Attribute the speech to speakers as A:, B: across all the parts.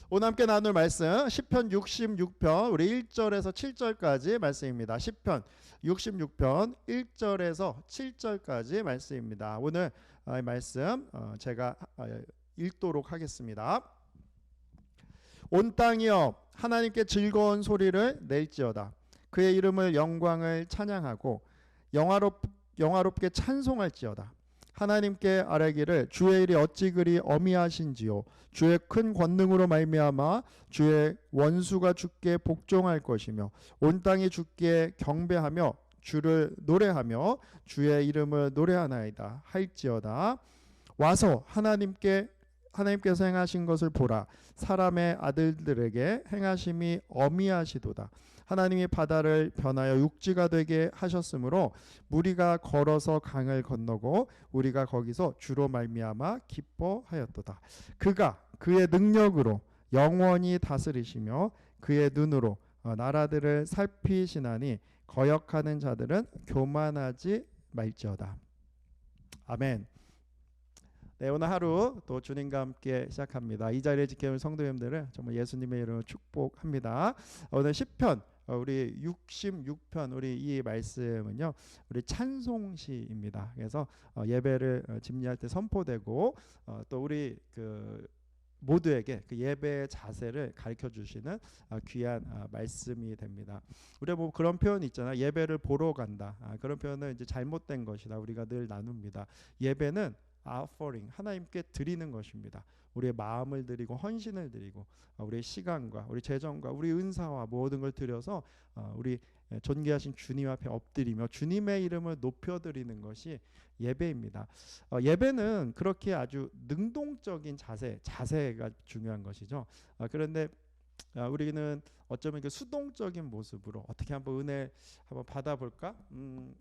A: 오늘 함께 나눌 말씀 시편 66편 우리 1절에서 7절까지 말씀입니다. 시편 66편 1절에서 7절까지 말씀입니다. 오늘 이 말씀 제가 읽도록 하겠습니다. 온 땅이여 하나님께 즐거운 소리를 낼지어다. 그의 이름을 영광을 찬양하고 영화롭게 찬송할지어다. 하나님께 아뢰기를 주의 일이 어찌 그리 어미하신지요. 주의 큰 권능으로 말미암아 주의 원수가 주께 복종할 것이며 온 땅이 주께 경배하며 주를 노래하며 주의 이름을 노래하나이다 할지어다. 와서 하나님께서 행하신 것을 보라. 사람의 아들들에게 행하심이 어미하시도다. 하나님이 바다를 변하여 육지가 되게 하셨으므로 무리가 걸어서 강을 건너고 우리가 거기서 주로 말미암아 기뻐하였도다. 그가 그의 능력으로 영원히 다스리시며 그의 눈으로 나라들을 살피시나니 거역하는 자들은 교만하지 말지어다. 아멘. 네, 오늘 하루 또 주님과 함께 시작합니다. 이 자리에 지켜온 성도님들을 정말 예수님의 이름으로 축복합니다. 오늘 시편 우리 66편 우리 이 말씀은요 우리 찬송시입니다. 그래서 예배를 집례할 때 선포되고 또 우리 모두에게 그 예배의 자세를 가르쳐 주시는 귀한 말씀이 됩니다. 우리가 뭐 그런 표현이 있잖아요. 예배를 보러 간다. 그런 표현은 이제 잘못된 것이다. 우리가 늘 나눕니다. 예배는 offering 하나님께 드리는 것입니다. 우리의 마음을 드리고 헌신을 드리고 우리의 시간과 우리 재정과 우리 은사와 모든 걸 드려서 우리 존귀하신 주님 앞에 엎드리며 주님의 이름을 높여드리는 것이 예배입니다. 예배는 그렇게 아주 능동적인 자세가 중요한 것이죠. 그런데 우리는 어쩌면 그 수동적인 모습으로 어떻게 한번 은혜 한번 받아볼까?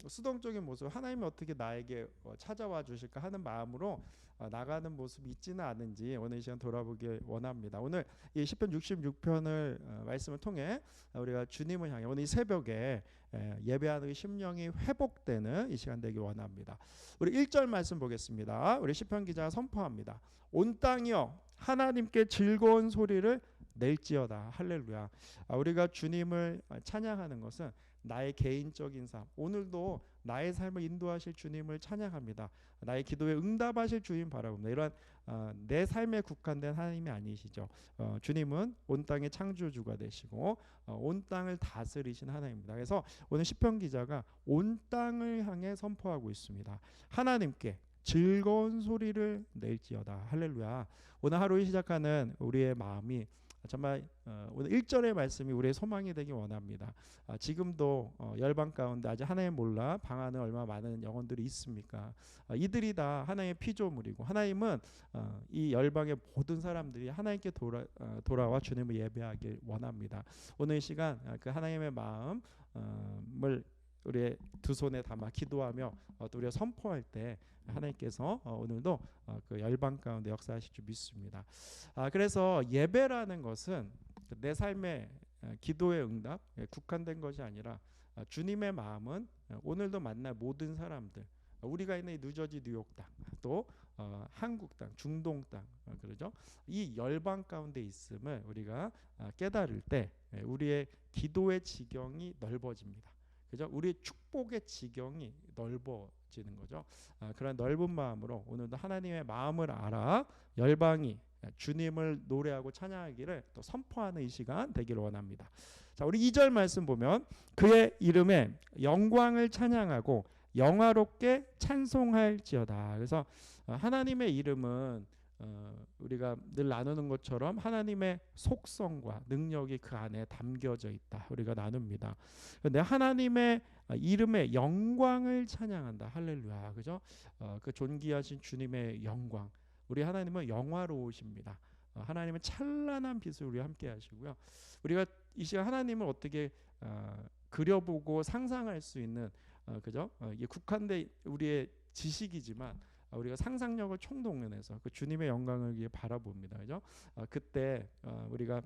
A: 수동적인 모습 하나님이 어떻게 나에게 찾아와 주실까 하는 마음으로 나가는 모습이 있지는 않은지 오늘 이 시간 돌아보길 원합니다. 오늘 이 시편 66편을 말씀을 통해 우리가 주님을 향해 오늘 이 새벽에 예배하는 심령이 회복되는 이 시간 되길 원합니다. 우리 1절 말씀 보겠습니다. 우리 시편 기자가 선포합니다. 온 땅이여 하나님께 즐거운 소리를 낼지어다. 할렐루야. 우리가 주님을 찬양하는 것은 나의 개인적인 삶, 오늘도 나의 삶을 인도하실 주님을 찬양합니다. 나의 기도에 응답하실 주님 바라봅니다. 이러한 내 삶에 국한된 하나님이 아니시죠. 주님은 온 땅의 창조주가 되시고 온 땅을 다스리신 하나님입니다. 그래서 오늘 시편 기자가 온 땅을 향해 선포하고 있습니다. 하나님께 즐거운 소리를 낼지어다. 할렐루야. 오늘 하루 시작하는 우리의 마음이 정말 오늘 1절의 말씀이 우리의 소망이 되기 원합니다. 지금도 열방 가운데 아직 하나님 몰라 방하는 얼마나 많은 영혼들이 있습니까? 이들이 다 하나님의 피조물이고 하나님은 이 열방의 모든 사람들이 하나님께 돌아와 주님을 예배하길 원합니다. 오늘 이 시간 그 하나님의 마음을 우리의 두 손에 담아 기도하며 또 우리가 선포할 때 하나님께서 오늘도 그 열방 가운데 역사하실 줄 믿습니다. 그래서 예배라는 것은 내 삶의 기도의 응답 국한된 것이 아니라 주님의 마음은 오늘도 만날 모든 사람들 우리가 있는 이 뉴저지 뉴욕 땅 또 한국 땅 중동 땅 그러죠. 이 열방 가운데 있음을 우리가 깨달을 때 우리의 기도의 지경이 넓어집니다. 그죠? 우리 축복의 지경이 넓어지는 거죠. 그런 넓은 마음으로 오늘도 하나님의 마음을 알아 열방이 주님을 노래하고 찬양하기를 또 선포하는 이 시간 되기를 원합니다. 자, 우리 2절 말씀 보면 그의 이름에 영광을 찬양하고 영화롭게 찬송할지어다. 그래서 하나님의 이름은 우리가 늘 나누는 것처럼 하나님의 속성과 능력이 그 안에 담겨져 있다. 우리가 나눕니다. 그런데 하나님의 이름의 영광을 찬양한다. 할렐루야. 그죠? 그 존귀하신 주님의 영광. 우리 하나님은 영화로우십니다. 하나님은 찬란한 빛을 우리와 함께 하시고요. 우리가 이 시간 하나님을 어떻게 그려보고 상상할 수 있는 그죠? 이게 국한된 우리의 지식이지만 우리가 상상력을 총동원해서 그 주님의 영광을 위해 바라봅니다. 그죠? 그때 우리가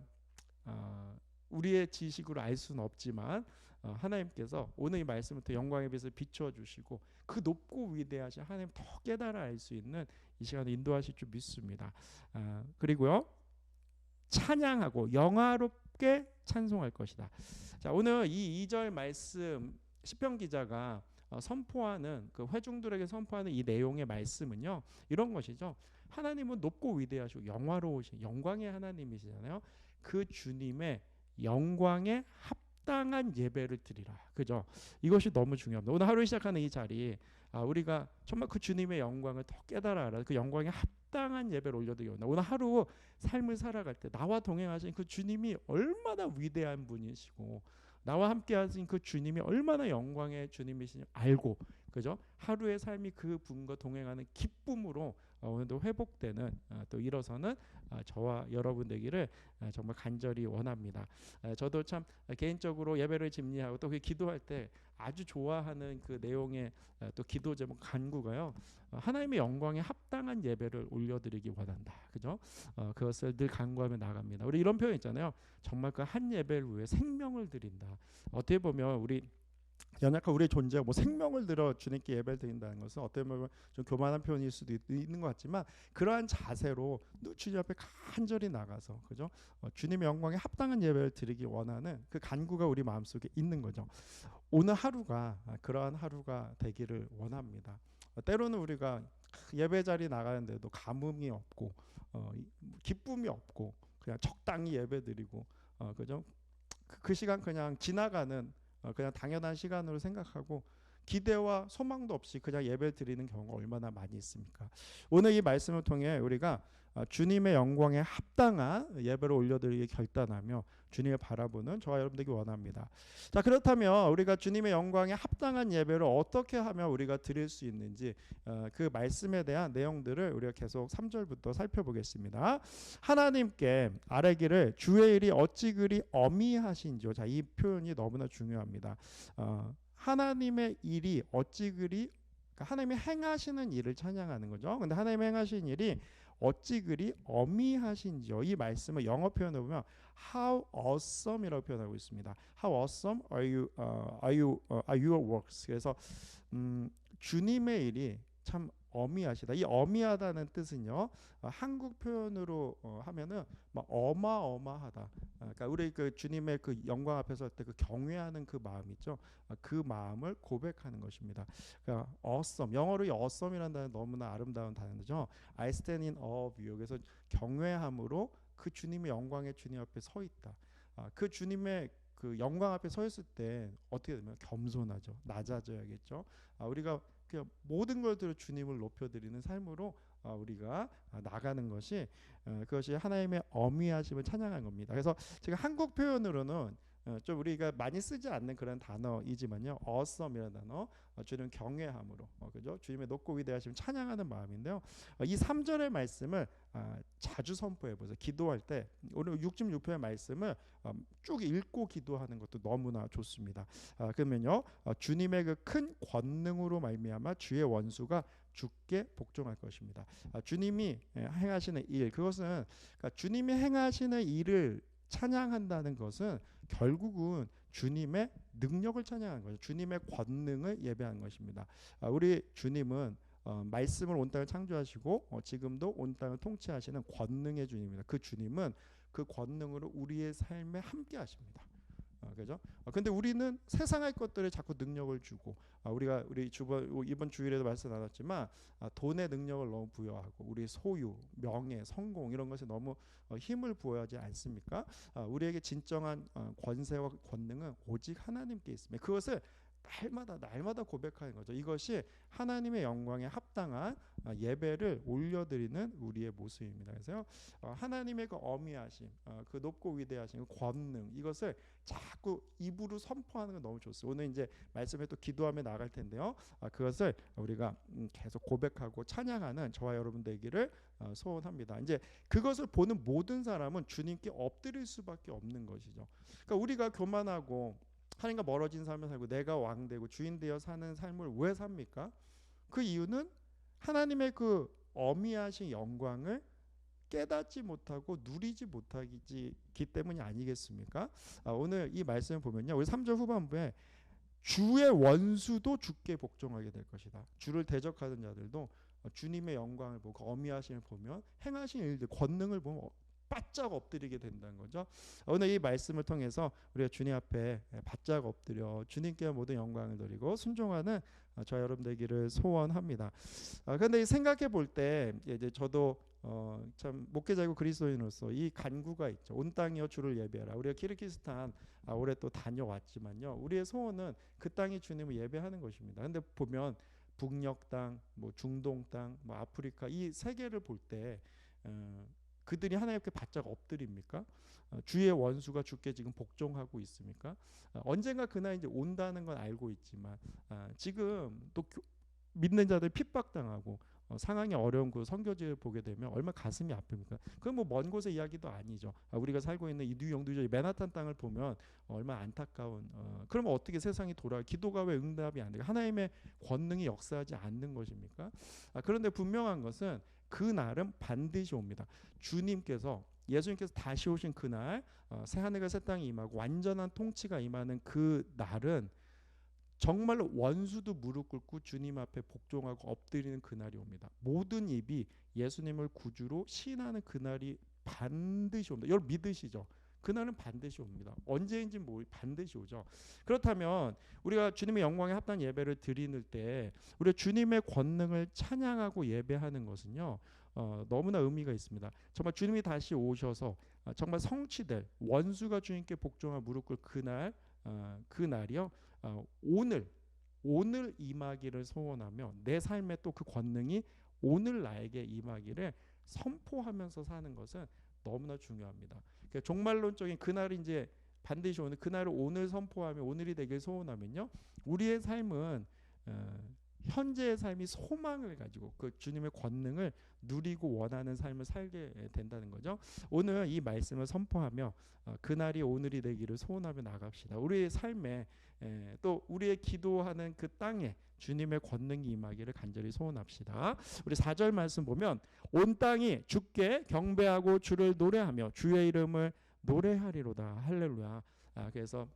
A: 우리의 지식으로 알 수는 없지만 하나님께서 오늘 이 말씀부터 영광의 빛을 비추어 주시고 그 높고 위대하신 하나님 더 깨달아 알 수 있는 이 시간에 인도하실 줄 믿습니다. 그리고요.
B: 찬양하고 영화롭게 찬송할 것이다. 자, 오늘 이 2절 말씀 시편 기자가 선포하는 그 회중들에게 선포하는 이 내용의 말씀은요. 이런 것이죠. 하나님은 높고 위대하시고 영화로우신 영광의 하나님이시잖아요. 그 주님의 영광에 합당한 예배를 드리라. 그죠? 이것이 너무 중요합니다. 오늘 하루 시작하는 이 자리 우리가 정말 그 주님의 영광을 더 깨달아 알아. 그 영광에 합당한 예배를 올려드리기 원합니다. 오늘 하루 삶을 살아갈 때 나와 동행하신 그 주님이 얼마나 위대한 분이시고 나와 함께 하신 그 주님이 얼마나 영광의 주님이신지 알고 그죠? 하루의 삶이 그 분과 동행하는 기쁨으로 오늘도 회복되는 또 일어서는 저와 여러분 되기를 정말 간절히 원합니다. 저도 참 개인적으로 예배를 집리하고 또 그 기도할 때 아주 좋아하는 그 내용의 또 기도 제목 간구가요. 하나님의 영광에 합당한 예배를 올려드리기 원한다. 그죠? 그것을 늘 간구하며 나갑니다. 우리 이런 표현 있잖아요. 정말 그 한 예배를 위해 생명을 드린다. 어떻게 보면 우리 연약한 우리의 존재가 뭐 생명을 들어 주님께 예배를 드린다는 것은 어떻게 보면 좀 교만한 표현일 수도 있는 것 같지만 그러한 자세로 주님 앞에 간절히 나가서 그죠? 주님의 영광에 합당한 예배를 드리기 원하는 그 간구가 우리 마음속에 있는 거죠. 오늘 하루가 그러한 하루가 되기를 원합니다. 때로는 우리가 예배 자리 나가는데도 감흥이 없고 기쁨이 없고 그냥 적당히 예배 드리고 그죠? 그 시간 그냥 지나가는 그냥 당연한 시간으로 생각하고 기대와 소망도 없이 그냥 예배 드리는 경우가 얼마나 많이 있습니까? 오늘 이 말씀을 통해 우리가 주님의 영광에 합당한 예배를 올려드리기 결단하며 주님을 바라보는 저와 여러분들에게 원합니다. 자, 그렇다면 우리가 주님의 영광에 합당한 예배를 어떻게 하면 우리가 드릴 수 있는지 그 말씀에 대한 내용들을 우리가 계속 3절부터 살펴보겠습니다. 하나님께 아뢰기를 주의 일이 어찌 그리 어미하신지요. 자, 이 표현이 너무나 중요합니다. 하나님의 일이 어찌 그리 하나님이 행하시는 일을 찬양하는 거죠. 근데 하나님이 행하시는 일이 어찌 그리 어미하신지요. 이 말씀을 영어 표현을 보면 How awesome이라고 표현하고 있습니다. How awesome are your works. 그래서 주님의 일이 참 어미하시다. 이 어미하다는 뜻은요. 한국 표현으로 하면은 막 어마어마하다. 그러니까 우리 그 주님의 그 영광 앞에서 할 때 그 경외하는 그 마음 있죠. 그 마음을 고백하는 것입니다. 그러니까 awesome. 영어로 이 awesome이라는 단어 너무나 아름다운 단어죠. I stand in awe of you. 그래서 경외함으로 그 주님의 영광의 주님 앞에 서 있다. 그 주님의 그 영광 앞에 서 있을 때 어떻게 되면 겸손하죠. 낮아져야겠죠. 우리가 그 모든 것들을 주님을 높여드리는 삶으로 우리가 나가는 것이 그것이 하나님의 어미하심을 찬양한 겁니다. 그래서 제가 한국 표현으로는 좀 우리가 많이 쓰지 않는 그런 단어이지만요, awesome이라는 단어, 주님 경외함으로, 그죠? 주님의 높고 위대하심 찬양하는 마음인데요. 이 3절의 말씀을 자주 선포해 보세요. 기도할 때 오늘 66편의 말씀을 쭉 읽고 기도하는 것도 너무나 좋습니다. 그러면요, 주님의 그 큰 권능으로 말미암아 주의 원수가 주께 복종할 것입니다. 주님이 행하시는 일, 그것은 그러니까 주님이 행하시는 일을 찬양한다는 것은 결국은 주님의 능력을 찬양하는 거죠. 주님의 권능을 예배하는 것입니다. 우리 주님은 말씀을 온 땅을 창조하시고 지금도 온 땅을 통치하시는 권능의 주님입니다. 그 주님은 그 권능으로 우리의 삶에 함께 하십니다. 그죠? 근데 우리는 세상의 것들에 자꾸 능력을 주고 우리 이번 주일에도 말씀 나눴지만 돈의 능력을 너무 부여하고 우리 소유, 명예, 성공 이런 것에 너무 힘을 부여하지 않습니까? 우리에게 진정한 권세와 권능은 오직 하나님께 있습니다. 그것을 날마다 고백하는 거죠. 이것이 하나님의 영광에 합당한 예배를 올려드리는 우리의 모습입니다. 그래서 하나님의 그 어미하심, 그 높고 위대하심, 그 권능, 이것을 자꾸 입으로 선포하는 건 너무 좋습니다. 오늘 이제 말씀에 또 기도하며 나갈 텐데요. 그것을 우리가 계속 고백하고 찬양하는 저와 여러분 되기를 소원합니다. 이제 그것을 보는 모든 사람은 주님께 엎드릴 수밖에 없는 것이죠. 그러니까 우리가 교만하고 하나님과 멀어진 삶을 살고 내가 왕되고 주인 되어 사는 삶을 왜 삽니까? 그 이유는 하나님의 그 어미하신 영광을 깨닫지 못하고 누리지 못하기 때문이 아니겠습니까? 오늘 이 말씀을 보면요, 우리 3절 후반부에 주의 원수도 주께 복종하게 될 것이다. 주를 대적하는 자들도 주님의 영광을 보고 어미하심을 보면 행하신 일들, 권능을 보면 바짝 엎드리게 된다는 거죠. 오늘 이 말씀을 통해서 우리가 주님 앞에 바짝 엎드려 주님께 모든 영광을 드리고 순종하는 저와 여러분 되기를 소원합니다. 그런데 생각해 볼 때 이제 저도 참 목회자이고 그리스도인으로서 이 간구가 있죠. 온 땅이여 주를 예배하라. 우리가 키르기스탄 올해 또 다녀왔지만요. 우리의 소원은 그 땅이 주님을 예배하는 것입니다. 근데 보면 북녘 땅, 뭐 중동 땅, 뭐 아프리카 이 세계를 볼 때 그들이 하나님께 바짝 엎드립니까? 주의 원수가 주께 지금 복종하고 있습니까? 언젠가 그날 이제 온다는 건 알고 있지만 지금 또 믿는 자들 핍박당하고 상황이 어려운 그 선교지를 보게 되면 얼마나 가슴이 아픕니까? 그건 뭐 먼 곳의 이야기도 아니죠. 우리가 살고 있는 이 뉴욕 맨하탄 땅을 보면 얼마나 안타까운. 그러면 어떻게 세상이 돌아? 기도가 왜 응답이 안 돼? 하나님의 권능이 역사하지 않는 것입니까? 그런데 분명한 것은 그 날은 반드시 옵니다. 주님께서 예수님께서 다시 오신 그날 새 하늘과 새 땅이 임하고 완전한 통치가 임하는 그 날은 정말로 원수도 무릎 꿇고 주님 앞에 복종하고 엎드리는 그날이 옵니다. 모든 입이 예수님을 구주로 시인하는 그날이 반드시 옵니다. 여러분 믿으시죠? 그날은 반드시 옵니다. 언제인지 반드시 오죠. 그렇다면 우리가 주님의 영광에 합당한 예배를 드리는 때 우리가 주님의 권능을 찬양하고 예배하는 것은요 너무나 의미가 있습니다. 정말 주님이 다시 오셔서 정말 성취될 원수가 주님께 복종할 무릎 꿇을 그날 그날이요 오늘 임하기를 소원하며 내 삶에 또 그 권능이 오늘 나에게 임하기를 선포하면서 사는 것은 너무나 중요합니다. 그러니까 종말론적인 그날이 이제 반드시 오는 그날을 오늘 선포하며 오늘이 되길 소원하면요 우리의 삶은 현재의 삶이 소망을 가지고 그 주님의 권능을 누리고 원하는 삶을 살게 된다는 거죠. 오늘 이 말씀을 선포하며 그날이 오늘이 되기를 소원하며 나갑시다. 우리의 삶에 또 우리의 기도하는 그 땅에 주님의 권능이 임하기를 간절히 소원합시다. 우리 4절 말씀 보면 온 땅이 주께 경배하고 주를 노래하며 주의 이름을 노래하리로다. 할렐루야. 그래서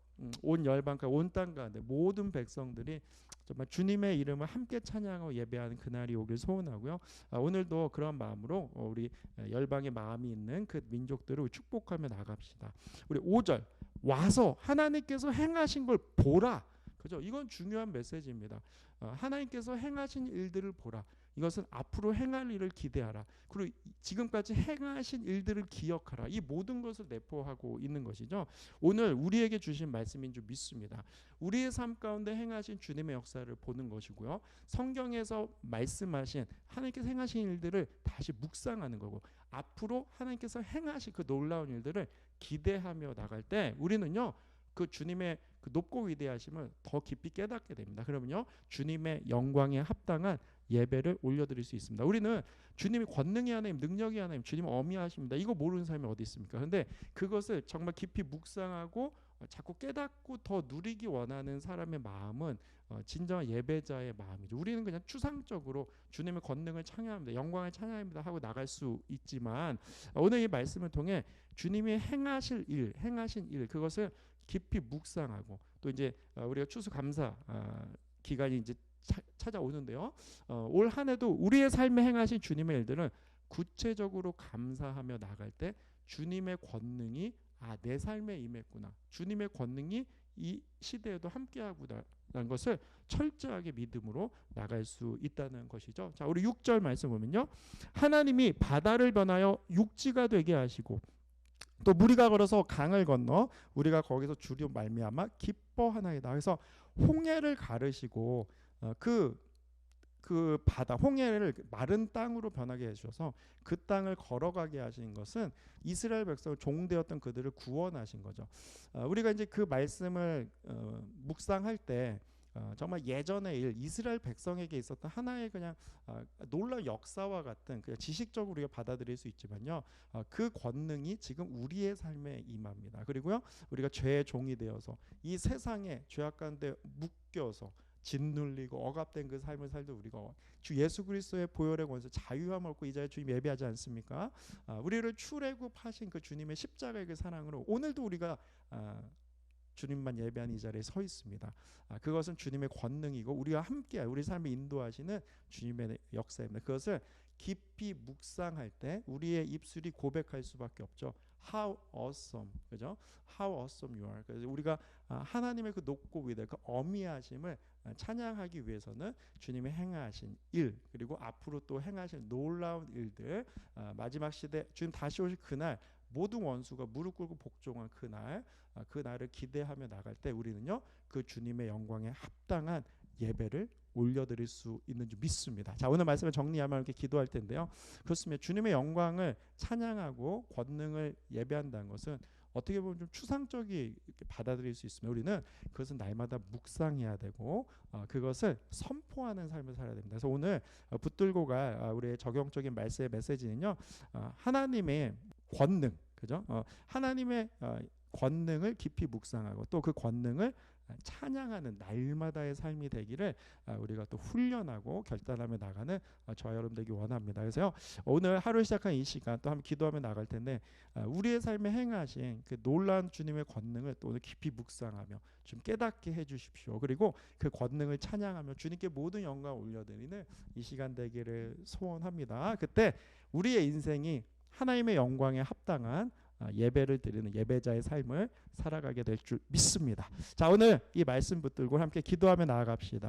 B: 온 열방과 온 땅 가운데 모든 백성들이 정말 주님의 이름을 함께 찬양하고 예배하는 그날이 오길 소원하고요. 오늘도 그런 마음으로 우리 열방의 마음이 있는 그 민족들을 축복하며 나갑시다. 우리 5절 와서 하나님께서 행하신 걸 보라. 그죠? 이건 중요한 메시지입니다. 하나님께서 행하신 일들을 보라. 이것은 앞으로 행할 일을 기대하라. 그리고 지금까지 행하신 일들을 기억하라. 이 모든 것을 내포하고 있는 것이죠. 오늘 우리에게 주신 말씀인 줄 믿습니다. 우리의 삶 가운데 행하신 주님의 역사를 보는 것이고요. 성경에서 말씀하신 하나님께서 행하신 일들을 다시 묵상하는 거고 앞으로 하나님께서 행하실 그 놀라운 일들을 기대하며 나갈 때 우리는요. 그 주님의 그 높고 위대하심을 더 깊이 깨닫게 됩니다. 그러면요. 주님의 영광에 합당한 예배를 올려드릴 수 있습니다. 우리는 주님이 권능의 하나님, 능력의 하나님, 주님 어미하십니다. 이거 모르는 사람이 어디 있습니까? 그런데 그것을 정말 깊이 묵상하고 자꾸 깨닫고 더 누리기 원하는 사람의 마음은 진정한 예배자의 마음이죠. 우리는 그냥 추상적으로 주님의 권능을 찬양합니다. 영광을 찬양합니다 하고 나갈 수 있지만 오늘 이 말씀을 통해 주님이 행하신 일 그것을 깊이 묵상하고 또 이제 우리가 추수감사 기간이 이제 찾아오는데요. 올 한 해도 우리의 삶에 행하신 주님의 일들은 구체적으로 감사하며 나갈 때 주님의 권능이 내 삶에 임했구나. 주님의 권능이 이 시대에도 함께하구나라는 것을 철저하게 믿음으로 나갈 수 있다는 것이죠. 자, 우리 6절 말씀 보면요. 하나님이 바다를 변하여 육지가 되게 하시고 또 무리가 걸어서 강을 건너 우리가 거기서 주려 말미암아 기뻐하나이다. 그래서 홍해를 가르시고 그 바다 홍해를 마른 땅으로 변하게 해주셔서 그 땅을 걸어가게 하신 것은 이스라엘 백성을 종되었던 그들을 구원하신 거죠. 우리가 이제 그 말씀을 묵상할 때 정말 예전의 일 이스라엘 백성에게 있었던 하나의 그냥 놀라운 역사와 같은 그냥 지식적으로 우리가 받아들일 수 있지만요. 그 권능이 지금 우리의 삶에 임합니다. 그리고요. 우리가 죄의 종이 되어서 이 세상에 죄악 가운데 묶여서 짓눌리고 억압된 그 삶을 살던 우리가 주 예수 그리스도의 보혈의 권세 자유함을 얻고 이 자리에 주님 예배하지 않습니까? 우리를 출애굽하신 그 주님의 십자가의 그 사랑으로 오늘도 우리가 주님만 예배하는 이 자리에 서 있습니다. 그것은 주님의 권능이고 우리와 함께 우리 삶을 인도하시는 주님의 역사입니다. 그것을 깊이 묵상할 때 우리의 입술이 고백할 수밖에 없죠. How awesome, 그죠? How awesome you are. 그래서 우리가 하나님의 그 높고 위대, 그 어미하심을 찬양하기 위해서는 주님의 행하신 일, 그리고 앞으로 또 행하실 놀라운 일들, 마지막 시대 주님 다시 오실 그날 모든 원수가 무릎 꿇고 복종한 그날, 그날을 기대하며 나갈 때 우리는요 그 주님의 영광에 합당한 예배를 올려드릴 수 있는 줄 믿습니다. 자, 오늘 말씀을 정리하면 이렇게 기도할 텐데요. 그렇습니다. 주님의 영광을 찬양하고 권능을 예배한다는 것은 어떻게 보면 좀 추상적이 받아들일 수 있으면 우리는 그것은 날마다 묵상해야 되고 그것을 선포하는 삶을 살아야 됩니다. 그래서 오늘 붙들고 갈 우리의 적용적인 말씀의 메시지는요. 하나님의 권능, 그죠? 하나님의 권능을 깊이 묵상하고 또 그 권능을 찬양하는 날마다의 삶이 되기를 우리가 또 훈련하고 결단하며 나가는 저와 여러분 되기 원합니다. 그래서요 오늘 하루 시작한 이 시간 또 한번 기도하며 나갈 텐데 우리의 삶에 행하신 그 놀라운 주님의 권능을 또 오늘 깊이 묵상하며 좀 깨닫게 해주십시오. 그리고 그 권능을 찬양하며 주님께 모든 영광을 올려드리는 이 시간 되기를 소원합니다. 그때 우리의 인생이 하나님의 영광에 합당한 예배를 드리는 예배자의 삶을 살아가게 될 줄 믿습니다. 자, 오늘 이 말씀 붙들고 함께 기도하며 나아갑시다.